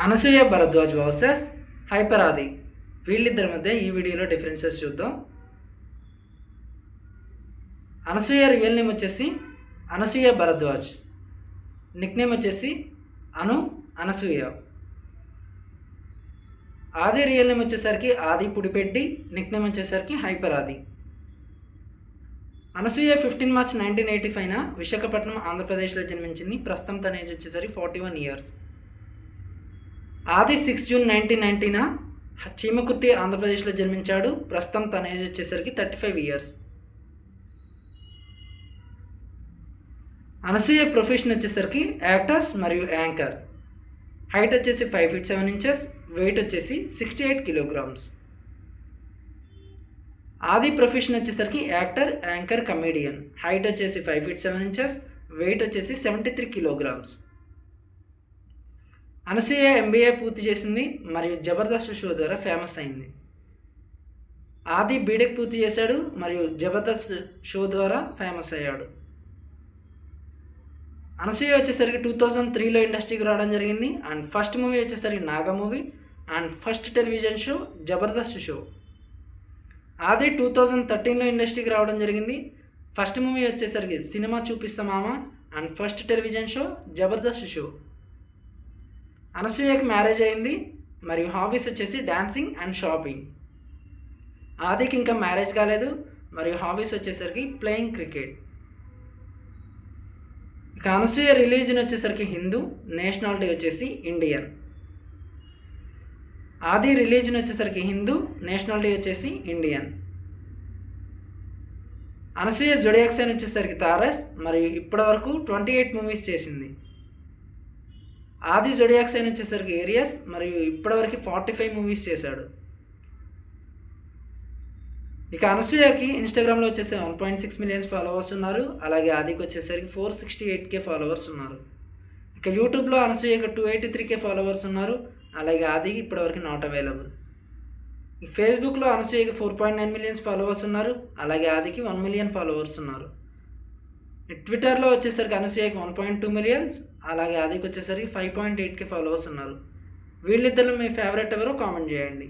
Anasuya Bharadwaj versus hyper ఆది. వీళ్ళిద్దరి మధ్య ఈ వీడియోలో డిఫరెన్సెస్ చూద్దాం. అనసూయ రియల్ నేమ్ వచ్చేసి అనసూయ భరద్వాజ్, నిక్ నేమ్ వచ్చేసి అనసూయ. ఆది రియల్ నేమ్ వచ్చేసరికి ఆది పుడిపెట్టి, నిక్ నేమ్ వచ్చేసరికి హైపర్ ఆది. అనసూయ 15 మార్చ్ 1985 విశాఖపట్నం ఆంధ్రప్రదేశ్లో జన్మించింది. ప్రస్తుతం తన ఏజ్ వచ్చేసరికి 41 ఇయర్స్. ఆది 6 జూన్ 1990 చీమకుర్తి ఆంధ్రప్రదేశ్లో జన్మించాడు. ప్రస్తుతం తన ఏజ్ వచ్చేసరికి 35 ఇయర్స్. అనసూయ ప్రొఫెషన్ వచ్చేసరికి యాక్టర్స్ మరియు యాంకర్. హైట్ వచ్చేసి 5 feet 7 inches, వెయిట్ వచ్చేసి 68 kilograms. ఆది ప్రొఫెషన్ వచ్చేసరికి యాక్టర్, యాంకర్, కమేడియన్. హైట్ వచ్చేసి 5 feet 7 inches, వెయిట్ వచ్చేసి 73 kilograms. అనసూయ MBA పూర్తి చేసింది మరియు జబర్దస్త్ షో ద్వారా ఫేమస్ అయింది. ఆది బీటెక్ పూర్తి చేశాడు మరియు జబర్దస్త్ షో ద్వారా ఫేమస్ అయ్యాడు. అనసూయ వచ్చేసరికి 2003లో ఇండస్ట్రీకి రావడం జరిగింది. అండ్ ఫస్ట్ మూవీ వచ్చేసరికి Naga movie and first television show Jabardasth show. ఆది 2013లో ఇండస్ట్రీకి రావడం జరిగింది. ఫస్ట్ మూవీ వచ్చేసరికి సినిమా చూపిస్తా మామ and first television show Jabardasth show. అనసూయకి మ్యారేజ్ అయింది మరియు హాబీస్ వచ్చేసి డాన్సింగ్ అండ్ షాపింగ్. ఆదికి ఇంకా మ్యారేజ్ కాలేదు మరియు హాబీస్ వచ్చేసరికి ప్లేయింగ్ క్రికెట్. ఇక అనసూయ రిలీజన్ వచ్చేసరికి హిందూ, నేషనాలిటీ వచ్చేసి ఇండియన్. ఆది రిలీజన్ వచ్చేసరికి హిందూ, నేషనాలిటీ వచ్చేసి ఇండియన్. అనసూయ జోడియాక్ సైన్ వచ్చేసరికి తారస్ మరియు ఇప్పటివరకు 28 మూవీస్ చేసింది. ఆది జోడియాక్ సైన్ వచ్చేసరికి ఏరియస్ మరియు ఇప్పటివరకు 45 మూవీస్ చేశాడు. ఇక అనసూయకి ఇన్స్టాగ్రామ్లో వచ్చేసి 1.6 million ఫాలోవర్స్ ఉన్నారు. అలాగే ఆదికి వచ్చేసరికి 468K ఫాలోవర్స్ ఉన్నారు. ఇక యూట్యూబ్లో అనసూయకి 283K ఫాలోవర్స్ ఉన్నారు. అలాగే ఆదికి ఇప్పటివరకు నాట్ అవైలబుల్. ఈ ఫేస్బుక్లో అనసూయకి 4.9 million ఫాలోవర్స్ ఉన్నారు. అలాగే ఆదికి 1 million ఫాలోవర్స్ ఉన్నారు. ట్విట్టర్లో వచ్చేసరికి అనసూయకి 1.2 million, అలాగే ఆదికి వచ్చేసరికి 5.8K ఫాలోవర్స్ ఉన్నారు. వీళ్ళిద్దరు మీ ఫేవరెట్ ఎవరో కామెంట్ చేయండి.